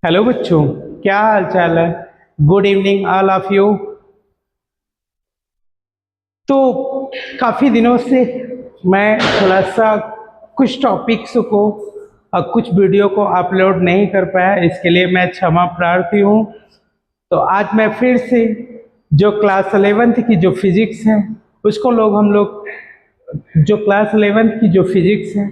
Hello बच्चों, क्या हाल चाल है। Good evening all of you. तो काफ़ी दिनों से मैं थोड़ा सा कुछ टॉपिक्स को और कुछ वीडियो को अपलोड नहीं कर पाया, इसके लिए मैं क्षमा प्रार्थी हूँ। तो आज मैं फिर से जो क्लास 11th की जो फिजिक्स है उसको हम लोग जो क्लास 11th की जो फिजिक्स है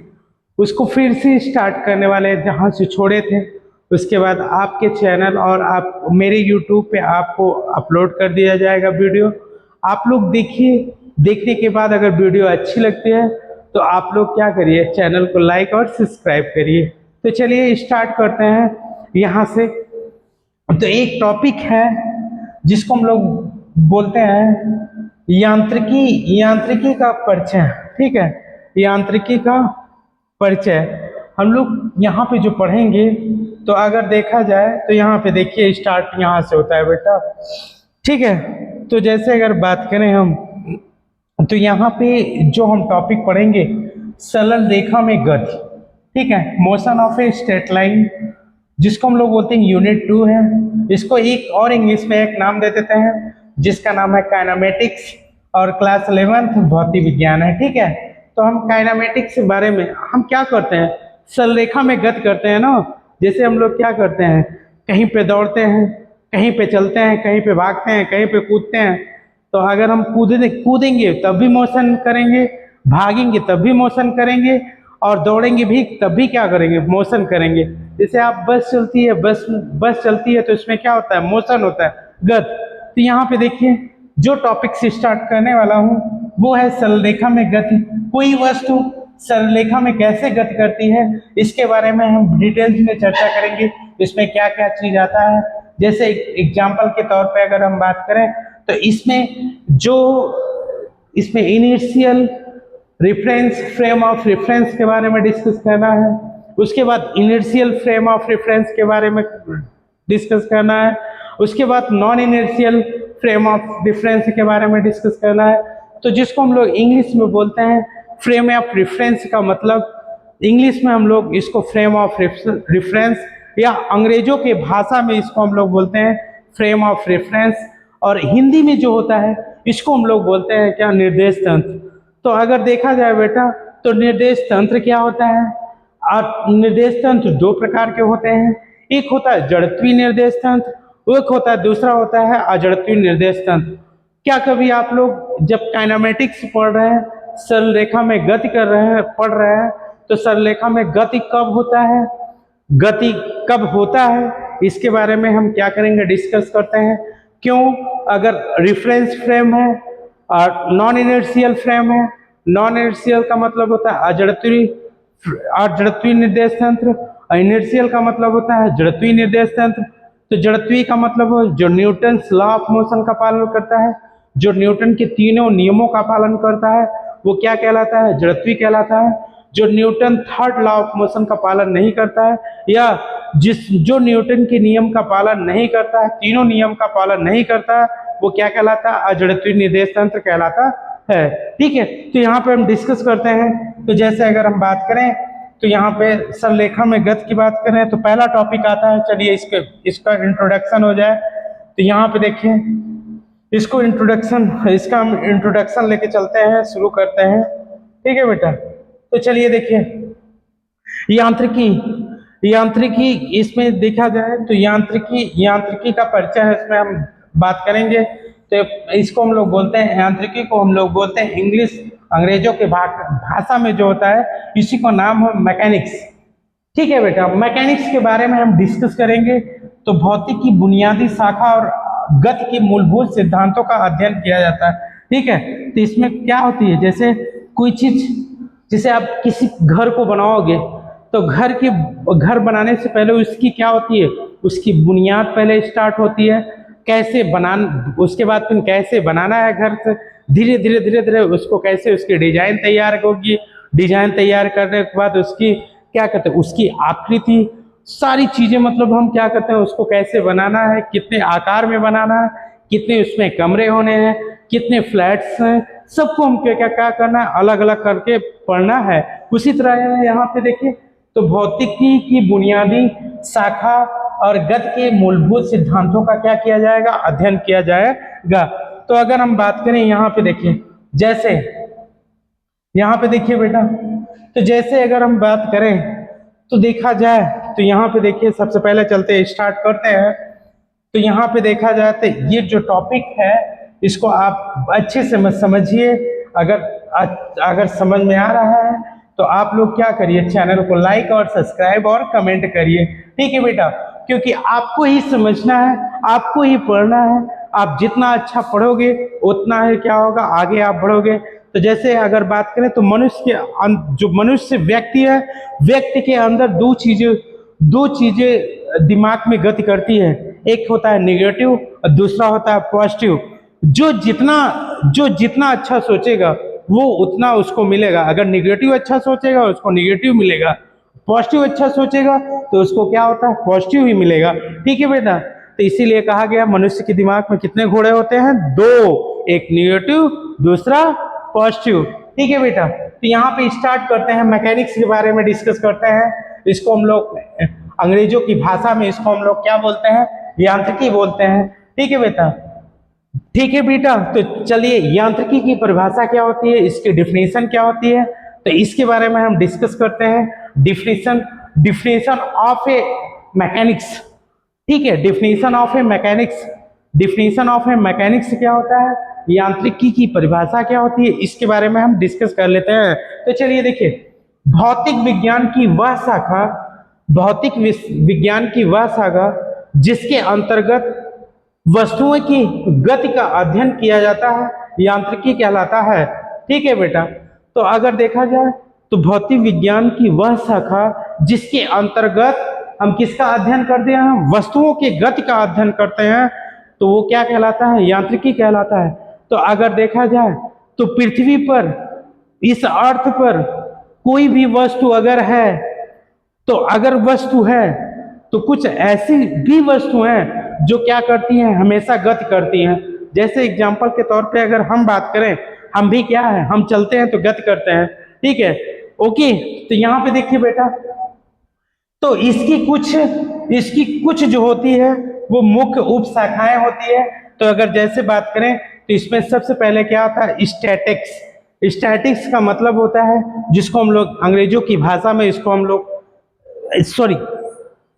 उसको फिर से स्टार्ट करने वाले हैं जहाँ से छोड़े थे। उसके बाद आपके चैनल और आप मेरे यूट्यूब पे आपको अपलोड कर दिया जाएगा वीडियो। आप लोग देखिए, देखने के बाद अगर वीडियो अच्छी लगती है तो आप लोग क्या करिए, चैनल को लाइक और सब्सक्राइब करिए। तो चलिए स्टार्ट करते हैं यहाँ से। तो एक टॉपिक है जिसको हम लोग बोलते हैं यांत्रिकी। यांत्रिकी का परिचय, ठीक है, यांत्रिकी का परिचय हम लोग यहाँ पे जो पढ़ेंगे। तो अगर देखा जाए तो यहाँ पे देखिए स्टार्ट यहाँ से होता है बेटा, ठीक है। तो जैसे अगर बात करें हम, तो यहाँ पे जो हम टॉपिक पढ़ेंगे सरल रेखा में गति, ठीक है, motion of a straight line, जिसको हम लोग बोलते हैं यूनिट 2 है। इसको एक और इंग्लिश में एक नाम दे देते हैं जिसका नाम है काइनेमेटिक्स, और क्लास 11th भौतिक विज्ञान है, ठीक है। तो हम काइनेमेटिक्स के बारे में हम क्या करते हैं, सरल रेखा में गति करते हैं ना। जैसे हम लोग क्या करते हैं, कहीं पे दौड़ते हैं, कहीं पे चलते हैं, कहीं पे भागते हैं, कहीं पे कूदते हैं। तो अगर हम कूदेंगे तब भी मोशन करेंगे, भागेंगे तब भी मोशन करेंगे, और दौड़ेंगे भी तब भी क्या करेंगे, मोशन करेंगे। जैसे आप बस चलती है, बस चलती है तो इसमें क्या होता है, मोशन होता है, गति। तो यहाँ पे देखिए जो टॉपिक से स्टार्ट करने वाला हूँ वो है सरल रेखा में गति। कोई वस्तु सरल रेखा में कैसे गति करती है इसके बारे में हम डिटेल्स में चर्चा करेंगे। इसमें क्या क्या चीज आता है, जैसे एग्जाम्पल के तौर पे अगर हम बात करें तो इसमें initial reference, frame of reference के बारे में डिस्कस करना है। उसके बाद इनर्शियल फ्रेम ऑफ रेफरेंस के बारे में डिस्कस करना है। उसके बाद non inertial frame of reference के बारे में डिस्कस करना है। तो जिसको हम लोग इंग्लिश में बोलते हैं फ्रेम ऑफ रेफरेंस का मतलब, इंग्लिश में हम लोग इसको फ्रेम ऑफ रेफरेंस, या अंग्रेजों के भाषा में इसको हम लोग बोलते हैं फ्रेम ऑफ रेफरेंस, और हिंदी में जो होता है इसको हम लोग बोलते हैं क्या, निर्देश तंत्र। तो अगर देखा जाए बेटा तो निर्देश तंत्र क्या होता है, और निर्देश तंत्र दो प्रकार के होते हैं। एक होता है जड़त्वीय निर्देश तंत्र, एक होता है, दूसरा होता है अजड़त्वीय निर्देश तंत्र। क्या कभी आप लोग जब काइनेमेटिक्स पढ़ रहे हैं, सरल रेखा में गति कर रहे हैं, पढ़ रहे हैं, तो सरल रेखा में गति कब होता है, गति कब होता है, इसके बारे में हम क्या करेंगे, डिस्कस करते हैं। क्यों, अगर रिफरेंस फ्रेम है और नॉन इनर्शियल फ्रेम है, नॉन इनर्शियल का मतलब होता है अजड़त्वीय निर्देश तंत्र, और इनर्शियल का मतलब होता है जड़त्वीय निर्देश तंत्र। तो जड़त्वीय का मतलब जो न्यूटन लॉ ऑफ मोशन का पालन करता है, जो न्यूटन के तीनों नियमों का पालन करता है, वो क्या कहलाता है, जड़त्वीय कहलाता है। जो Newton third law of motion का पालन नहीं करता है, या जो न्यूटन के नियम का पालन नहीं करता है, तीनों नियम का पालन नहीं करता है, वो क्या कहलाता है, अजड़त्वीय निर्देश तंत्र कहलाता है, ठीक है। तो यहाँ पे हम डिस्कस करते हैं। तो जैसे अगर हम बात करें तो यहाँ पे सरल रेखा में गति की बात करें तो पहला टॉपिक आता है, चलिए इसका इंट्रोडक्शन हो जाए। तो यहाँ पे देखिए इसका हम इंट्रोडक्शन लेके चलते हैं, शुरू करते हैं, ठीक है बेटा। तो चलिए देखिए यांत्रिकी, यांत्रिकी इसमें देखा जाए तो यांत्रिकी का परिचय है, इसमें हम बात करेंगे। तो इसको हम लोग बोलते हैं, यांत्रिकी को हम लोग बोलते हैं इंग्लिश, अंग्रेजों के भाषा में जो होता है इसी को नाम है मैकेनिक्स, ठीक है बेटा। मैकेनिक्स के बारे में हम डिस्कस करेंगे। तो भौतिक की बुनियादी शाखा और गति के मूलभूत सिद्धांतों का अध्ययन किया जाता है, ठीक है। तो इसमें क्या होती है, जैसे कोई चीज, जैसे आप किसी घर को बनाओगे तो घर बनाने से पहले उसकी क्या होती है, उसकी बुनियाद पहले स्टार्ट होती है, कैसे उसके बाद फिर कैसे बनाना है घर से, धीरे धीरे उसको कैसे उसकी डिजाइन तैयार होगी, डिजाइन तैयार करने के बाद उसकी क्या कहते हैं, उसकी आकृति, सारी चीजें मतलब हम क्या करते हैं, उसको कैसे बनाना है, कितने आकार में बनाना है, कितने उसमें कमरे होने हैं, कितने फ्लैट्स हैं, सबको हम क्या क्या करना है, अलग अलग करके पढ़ना है। उसी तरह यहाँ पे देखिए तो भौतिकी की बुनियादी शाखा और गति के मूलभूत सिद्धांतों का क्या किया जाएगा, अध्ययन किया जाएगा। तो अगर हम बात करें यहाँ पे देखिए, जैसे यहाँ पे देखिए बेटा, तो जैसे अगर हम बात करें तो देखा जाए तो यहाँ पे देखिए, सबसे पहले चलते स्टार्ट करते हैं। तो यहाँ पे देखा जाए तो ये जो टॉपिक है इसको आप अच्छे से मत समझिए। अगर समझ में आ रहा है तो आप लोग क्या करिए, चैनल को लाइक और सब्सक्राइब और कमेंट करिए, ठीक है बेटा, क्योंकि आपको ही समझना है, आपको ही पढ़ना है। आप जितना अच्छा पढ़ोगे उतना ही क्या होगा, आगे आप बढ़ोगे। तो जैसे अगर बात करें तो जो मनुष्य व्यक्ति है, व्यक्ति के अंदर दो चीजें दिमाग में गति करती है। एक होता है निगेटिव और दूसरा होता है पॉजिटिव। जो जितना अच्छा सोचेगा वो उतना उसको मिलेगा। अगर निगेटिव अच्छा सोचेगा उसको निगेटिव मिलेगा, पॉजिटिव अच्छा सोचेगा तो उसको क्या होता है, पॉजिटिव ही मिलेगा, ठीक है बेटा। तो इसीलिए कहा गया मनुष्य के दिमाग में कितने घोड़े होते हैं, दो, एक निगेटिव दूसरा पॉजिटिव, ठीक है बेटा। तो यहाँ पे स्टार्ट करते हैं, मैकेनिक्स के बारे में डिस्कस करते हैं। इसको हम लोग अंग्रेजों की भाषा में इसको हम लोग क्या बोलते हैं, यांत्रिकी बोलते हैं, ठीक है बेटा। ठीक है बेटा, तो चलिए यांत्रिकी की परिभाषा क्या होती है, इसकी डिफिनेशन क्या होती है, तो इसके बारे में हम डिस्कस करते हैं। डिफिनेशन ऑफ ए मैकेनिक्स, ठीक है, डिफिनेशन ऑफ ए मैकेनिक्स क्या होता है, यांत्रिकी की परिभाषा क्या होती है, इसके बारे में हम डिस्कस कर लेते हैं। तो चलिए देखिए, भौतिक विज्ञान की वह शाखा जिसके अंतर्गत वस्तुओं की गति का अध्ययन किया जाता है, यांत्रिकी कहलाता है, ठीक है बेटा। तो अगर देखा जाए तो भौतिक विज्ञान की वह शाखा जिसके अंतर्गत हम किसका अध्ययन करते हैं, वस्तुओं के गति का अध्ययन करते हैं, तो वो क्या कहलाता है, यांत्रिकी कहलाता है। तो अगर देखा जाए तो पृथ्वी पर, इस अर्थ पर कोई भी वस्तु अगर है, तो अगर वस्तु है तो कुछ ऐसी भी वस्तु हैं जो क्या करती हैं, हमेशा गति करती हैं। जैसे एग्जाम्पल के तौर पे अगर हम बात करें, हम भी क्या है, हम चलते हैं तो गति करते हैं, ठीक है, ओके। तो यहाँ पे देखिए बेटा, तो इसकी कुछ जो होती है वो मुख्य उप शाखाएं होती है। तो अगर जैसे बात करें तो इसमें सबसे पहले क्या होता है, स्टैटिक्स का मतलब होता है, जिसको हम लोग अंग्रेजों की भाषा में इसको हम लोग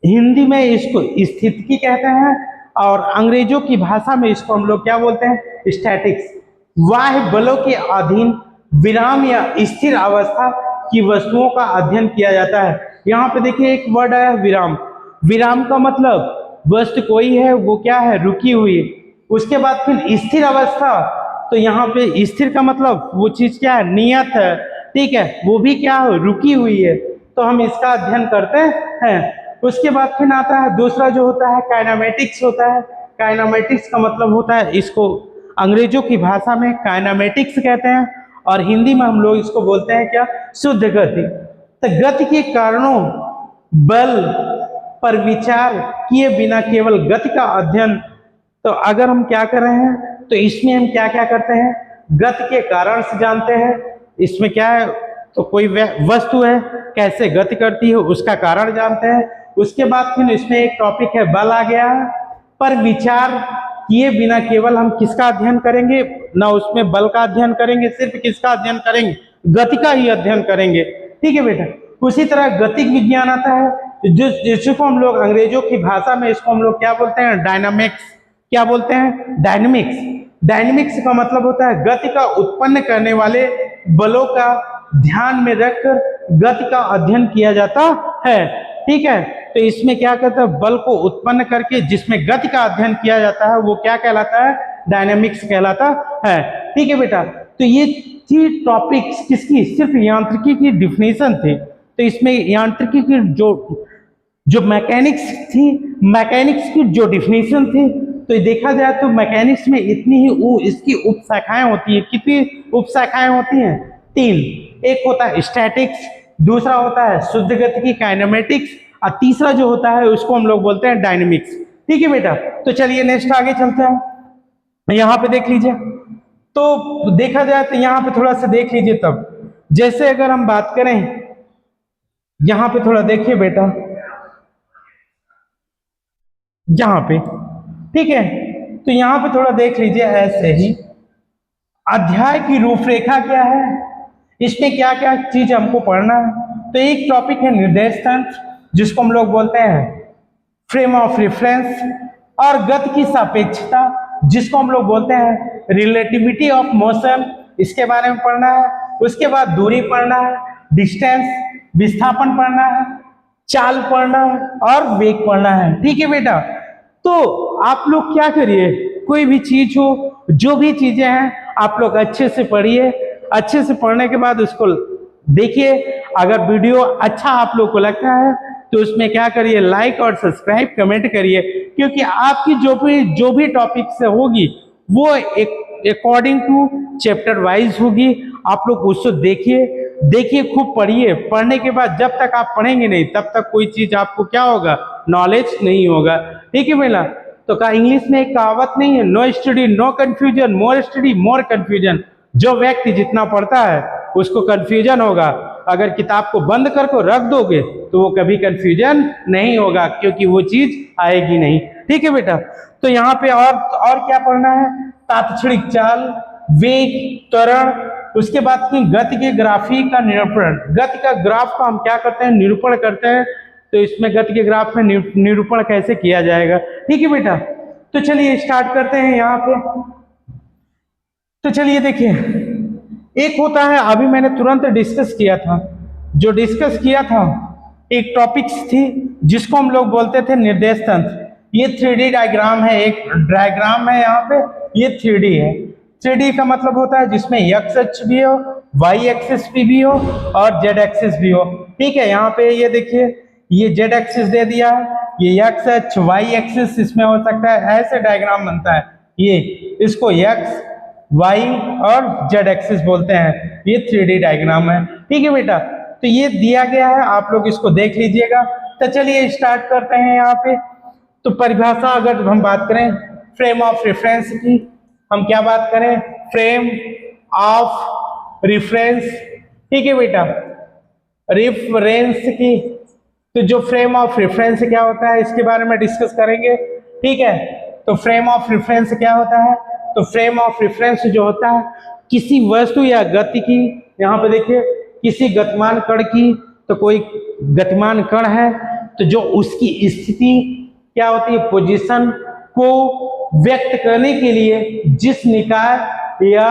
हिंदी में इसको स्थितिकी कहते हैं, और अंग्रेजों की भाषा में इसको हम लोग क्या बोलते हैं, स्टैटिक्स। बाह्य बलों के अधीन विराम या स्थिर अवस्था की वस्तुओं का अध्ययन किया जाता है। यहाँ पे देखिए एक वर्ड आया विराम। विराम का मतलब वस्तु कोई है वो क्या है, रुकी हुई। उसके बाद फिर स्थिर अवस्था, तो यहाँ पे स्थिर का मतलब वो चीज क्या है, नियत है, ठीक है, वो भी क्या है, रुकी हुई है, तो हम इसका अध्ययन करते हैं। उसके बाद फिर आता है दूसरा जो होता है काइनेमेटिक्स होता है। काइनेमेटिक्स का मतलब होता है, इसको अंग्रेजों की भाषा में काइनेमेटिक्स कहते हैं, और हिंदी में हम लोग इसको बोलते हैं क्या, शुद्ध गति। तो गति के कारणों, बल पर विचार किए बिना केवल गति का अध्ययन। तो अगर हम क्या कर रहे हैं तो इसमें हम क्या क्या करते हैं, गति के कारण से जानते हैं। इसमें क्या है, तो कोई वस्तु है कैसे गति करती है उसका कारण जानते हैं। उसके बाद फिर इसमें एक टॉपिक है बल आ गया है। पर विचार किए बिना केवल हम किसका अध्ययन करेंगे, ना उसमें बल का अध्ययन करेंगे, सिर्फ किसका अध्ययन करेंगे, गति का ही अध्ययन करेंगे, ठीक है बेटा। उसी तरह गतिक विज्ञान आता है, जिसको हम लोग अंग्रेजों की भाषा में इसको हम लोग क्या बोलते हैं, डायनामिक्स। क्या बोलते हैं, डायनामिक्स। डायनामिक्स का मतलब होता है गति का उत्पन्न करने वाले बलों का ध्यान में रखकर गति का अध्ययन किया जाता है, ठीक है। तो इसमें क्या कहता है, बल को उत्पन्न करके जिसमें गति का अध्ययन किया जाता है वो क्या कहलाता है, डायनामिक्स कहलाता है, ठीक है बेटा। तो ये थी टॉपिक्स किसकी, सिर्फ यांत्रिकी की डिफिनेशन थे। तो इसमें यांत्रिकी की जो मैकेनिक्स थी, मैकेनिक्स की जो डिफिनेशन थी, तो देखा जाए तो मैकेनिक्स में इतनी ही इसकी उप शाखाएं होती है। कितनी उप शाखाएं होती हैं, 3। एक होता है स्टैटिक्स, दूसरा होता है शुद्ध गति की काइनेमेटिक्स, और तीसरा जो होता है उसको हम लोग बोलते हैं डायनेमिक्स, ठीक है बेटा। तो चलिए नेक्स्ट आगे चलते हैं। यहाँ पे देख लीजिए, तो देखा जाए तो यहाँ पे थोड़ा सा देख लीजिए। तब जैसे अगर हम बात करें, यहाँ पे थोड़ा देखिए बेटा, यहाँ पे, ठीक है। तो यहाँ पे थोड़ा देख लीजिए ऐसे ही, अध्याय की रूपरेखा क्या है, इसमें क्या क्या चीज हमको पढ़ना है। तो एक टॉपिक है निर्देश तंत्र, जिसको हम लोग बोलते हैं फ्रेम ऑफ रेफरेंस, और गति की सापेक्षता, जिसको हम लोग बोलते हैं रिलेटिविटी ऑफ मोशन, इसके बारे में पढ़ना है। उसके बाद दूरी पढ़ना है, डिस्टेंस, विस्थापन पढ़ना है, चाल पढ़ना है और वेग पढ़ना है, ठीक है बेटा। तो आप लोग क्या करिए, कोई भी चीज हो, जो भी चीजें हैं आप लोग अच्छे से पढ़िए। अच्छे से पढ़ने के बाद उसको देखिए। अगर वीडियो अच्छा आप लोग को लगता है तो उसमें क्या करिए, लाइक और सब्सक्राइब कमेंट करिए, क्योंकि आपकी जो भी टॉपिक से होगी वो एक अकॉर्डिंग टू चैप्टर वाइज होगी। आप लोग उसको देखिए खूब पढ़िए। पढ़ने के बाद जब तक आप पढ़ेंगे नहीं तब तक कोई चीज आपको क्या होगा, नॉलेज नहीं होगा, ठीक है बेटा। तो का इंग्लिश में एक कहावत नहीं है, no study no confusion, more study more confusion. जो व्यक्ति जितना पढ़ता है उसको कंफ्यूजन होगा, अगर किताब को बंद करके रख दोगे तो वो कभी कंफ्यूजन नहीं होगा, क्योंकि वो चीज आएगी नहीं, ठीक है बेटा। तो यहाँ पे और क्या पढ़ना है, तात्क्षणिक चाल, वेग, त्वरण, उसके बाद की गति के ग्राफी का निरूपण। गति का ग्राफ का हम क्या करते हैं, निरूपण करते हैं। तो इसमें गति के ग्राफ में निरूपण कैसे किया जाएगा, ठीक है बेटा। तो चलिए स्टार्ट करते हैं यहाँ पे। तो चलिए देखिए, एक होता है, अभी मैंने तुरंत डिस्कस किया था, जो डिस्कस किया था एक टॉपिक्स थी जिसको हम लोग बोलते थे निर्देश तंत्र। ये 3D डायग्राम है, एक डायग्राम है यहाँ पे, ये 3D है। 3D का मतलब होता है जिसमें एक्स अक्ष भी हो, वाई एक्सिस भी हो और जेड एक्सिस भी हो, ठीक है। यहाँ पे ये देखिए, ये जेड एक्सिस दे दिया है, ये एक्स अक्ष, वाई एक्सिस इसमें हो सकता है, ऐसे डायग्राम बनता है। ये इसको एक्स, वाई और जेड एक्सिस बोलते हैं। ये 3D डायग्राम है, ठीक है बेटा। तो ये दिया गया है, आप लोग इसको देख लीजिएगा। तो चलिए स्टार्ट करते हैं यहाँ पे। तो परिभाषा अगर हम बात करें फ्रेम ऑफ रेफरेंस की, हम क्या बात करें, फ्रेम ऑफ रेफरेंस, ठीक है बेटा, रेफरेंस की। तो जो फ्रेम ऑफ रेफरेंस क्या होता है इसके बारे में डिस्कस करेंगे, ठीक है। तो फ्रेम ऑफ रेफरेंस क्या होता है, तो फ्रेम ऑफ रेफरेंस जो होता है किसी वस्तु या गति की, यहाँ पे देखिए किसी गतिमान कण की, तो कोई गतिमान कण है तो जो उसकी स्थिति क्या होती है, पोजीशन को व्यक्त करने के लिए जिस निकाय या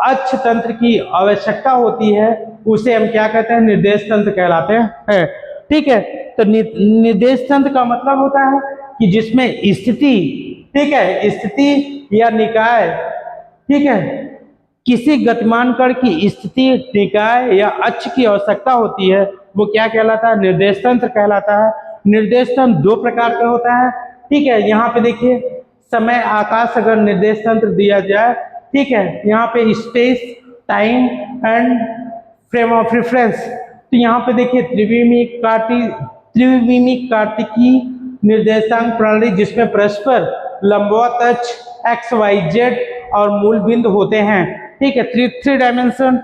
अक्ष तंत्र की आवश्यकता होती है उसे हम क्या कहते हैं, निर्देश तंत्र कहलाते हैं, ठीक है। तो निर्देश तंत्र का मतलब होता है कि जिसमें स्थिति, ठीक है, स्थिति या निकाय, ठीक है, किसी गतिमान कण की स्थिति, निकाय या अक्ष की आवश्यकता होती है, वो क्या कहलाता है, निर्देश तंत्र कहलाता है। निर्देश तंत्र दो प्रकार का होता है, ठीक है। यहाँ पे देखिए समय आकाश अगर निर्देश तंत्र दिया जाए, ठीक है, यहाँ पे space time and frame of reference. तो यहाँ पे देखिए त्रिविमीय कार्तिकी निर्देशांक प्रणाली, जिसमें परस्पर लंबवत अक्ष एक्स वाई जेड और मूल बिंदु होते हैं, ठीक है। थ्री डायमेंशन,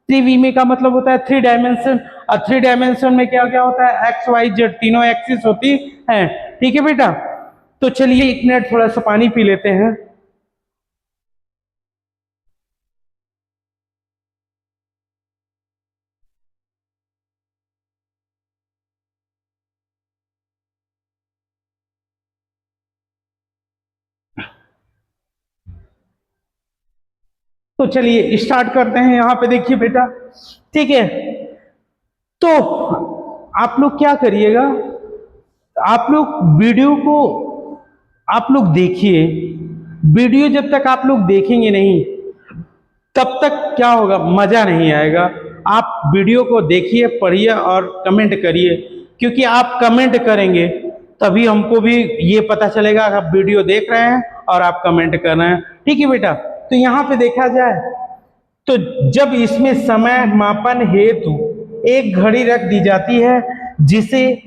त्रिविमीय का मतलब होता है 3 डायमेंशन, और 3 डायमेंशन में क्या क्या होता है, एक्स वाई जेड तीनों एक्सिस होती हैं, ठीक है बेटा। तो चलिए 1 मिनट थोड़ा सा पानी पी लेते हैं। तो चलिए स्टार्ट करते हैं। यहाँ पे देखिए बेटा, ठीक है। तो आप लोग क्या करिएगा, आप लोग वीडियो को आप लोग देखिए। वीडियो जब तक आप लोग देखेंगे नहीं तब तक क्या होगा, मजा नहीं आएगा। आप वीडियो को देखिए, पढ़िए और कमेंट करिए, क्योंकि आप कमेंट करेंगे तभी हमको भी ये पता चलेगा कि आप वीडियो देख रहे हैं और आप कमेंट कर रहे हैं, ठीक है बेटा। तो यहाँ पे देखा जाए तो जब इसमें समय मापन हेतु एक घड़ी रख दी जाती है, जिसे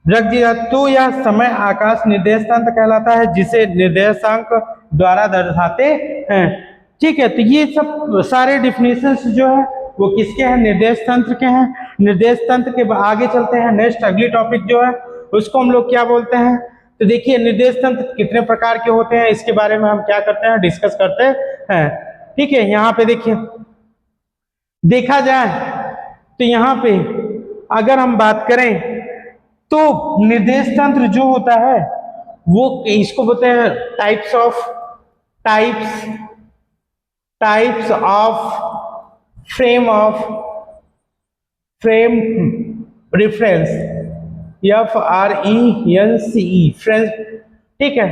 रख दिया तो यह समय आकाश निर्देश तंत्र कहलाता है, जिसे निर्देशांक द्वारा दर्शाते हैं, ठीक है। तो ये सब सारे डिफिनेशंस जो है वो किसके हैं, निर्देश तंत्र के हैं। निर्देश तंत्र के आगे चलते हैं, नेक्स्ट अगली टॉपिक जो है उसको हम लोग क्या बोलते हैं, तो देखिए निर्देश तंत्र कितने प्रकार के होते हैं इसके बारे में हम क्या करते हैं, डिस्कस करते हैं। ठीक है, यहाँ पे देखिए देखा जाए तो यहाँ पे अगर हम बात करें तो निर्देश तंत्र जो होता है वो इसको बोलते हैं types of frame reference, FRENCE फ्रेंस। ठीक है,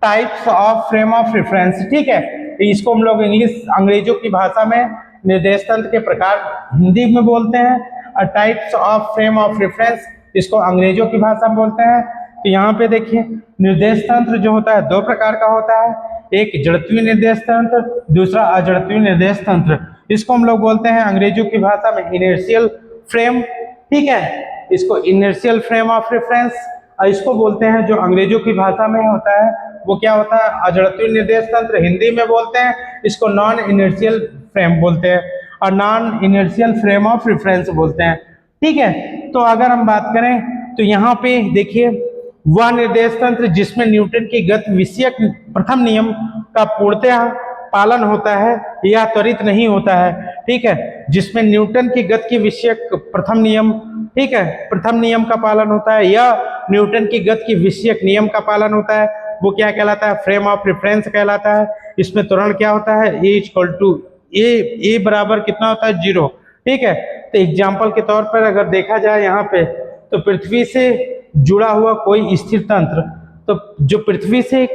types of frame of reference. ठीक है, तो इसको हम लोग अंग्रेजों की भाषा में निर्देश तंत्र के प्रकार हिंदी में बोलते हैं, और types of frame of reference इसको अंग्रेजों की भाषा में बोलते हैं। तो यहाँ पे देखिए निर्देश तंत्र जो होता है दो प्रकार का होता है, एक जड़त्वीय निर्देश तंत्र, दूसरा अजड़त्वीय निर्देश तंत्र। इसको हम लोग बोलते हैं अंग्रेजों की भाषा में इनर्शियल फ्रेम। ठीक है, इसको इनर्शियल फ्रेम ऑफ रेफरेंस, और इसको बोलते हैं जो अंग्रेजों की भाषा में होता है वो क्या होता है, अजड़त्वीय निर्देश तंत्र। हिंदी में बोलते हैं इसको नॉन इनर्शियल फ्रेम बोलते हैं, और non inertial frame of reference बोलते हैं। ठीक है, तो अगर हम बात करें तो यहाँ पे देखिए वह निर्देश तंत्र जिसमें न्यूटन की गति विषयक प्रथम नियम का पूर्णतः पालन होता है या त्वरित नहीं होता है। ठीक है, जिसमें न्यूटन की गति की विषयक प्रथम नियम, ठीक है, प्रथम नियम का पालन होता है या न्यूटन की गति की विषयक नियम का पालन होता है, वो क्या कहलाता है, फ्रेम ऑफ रेफरेंस कहलाता है। इसमें त्वरण क्या होता है, ए बराबर कितना होता है, 0। ठीक है, तो एग्जाम्पल के तौर पर अगर देखा जाए यहाँ पे तो पृथ्वी से जुड़ा हुआ कोई स्थिर तंत्र, तो जो पृथ्वी से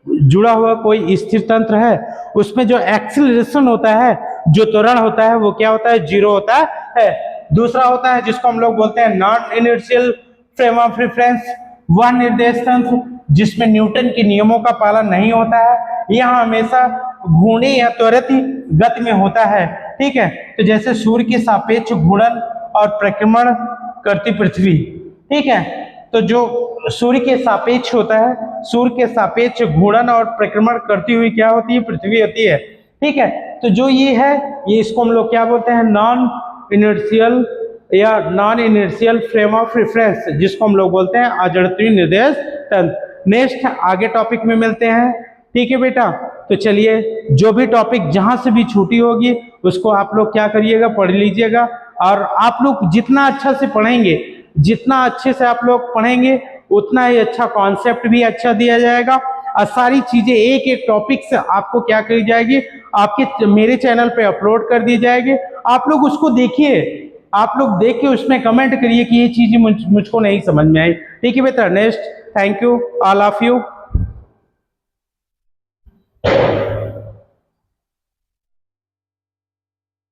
जुड़ा हुआ कोई स्थिर तंत्र है उसमें जो एक्सीलरेशन होता है, जो त्वरण होता है वो क्या होता है, 0 होता है। दूसरा होता है जिसको हम लोग बोलते हैं non inertial frame of reference, वह निर्देश तंत्र जिसमें न्यूटन के नियमों का पालन नहीं होता है, यह हमेशा घूर्णी या त्वरित गति में होता है। ठीक है, तो जैसे सूर्य के सापेक्ष घूर्णन और परिक्रमण करती पृथ्वी। ठीक है, तो जो सूर्य के सापेक्ष होता है, सूर्य के सापेक्ष घूर्णन और परिक्रमण करती हुई क्या होती है, पृथ्वी होती है। ठीक है, तो जो ये है ये इसको हम लोग क्या बोलते हैं, non inertial frame of reference, जिसको हम लोग बोलते हैं अजड़त्वीय निर्देश तंत्र। नेक्स्ट आगे टॉपिक में मिलते हैं। ठीक है बेटा, तो चलिए जो भी टॉपिक जहां से भी छूटी होगी उसको आप लोग क्या करिएगा, पढ़ लीजिएगा, और आप लोग जितना अच्छा से पढ़ेंगे, जितना अच्छे से आप लोग पढ़ेंगे उतना ही अच्छा कॉन्सेप्ट भी अच्छा दिया जाएगा, और सारी चीजें एक एक टॉपिक से आपको क्या करी जाएगी, आपके मेरे चैनल पे अपलोड कर दी जाएगी। आप लोग उसको देखिए, आप लोग देख के उसमें कमेंट करिए कि ये चीजें मुझको नहीं समझ में आई। ठीक है बेटा, next, thank you all of you.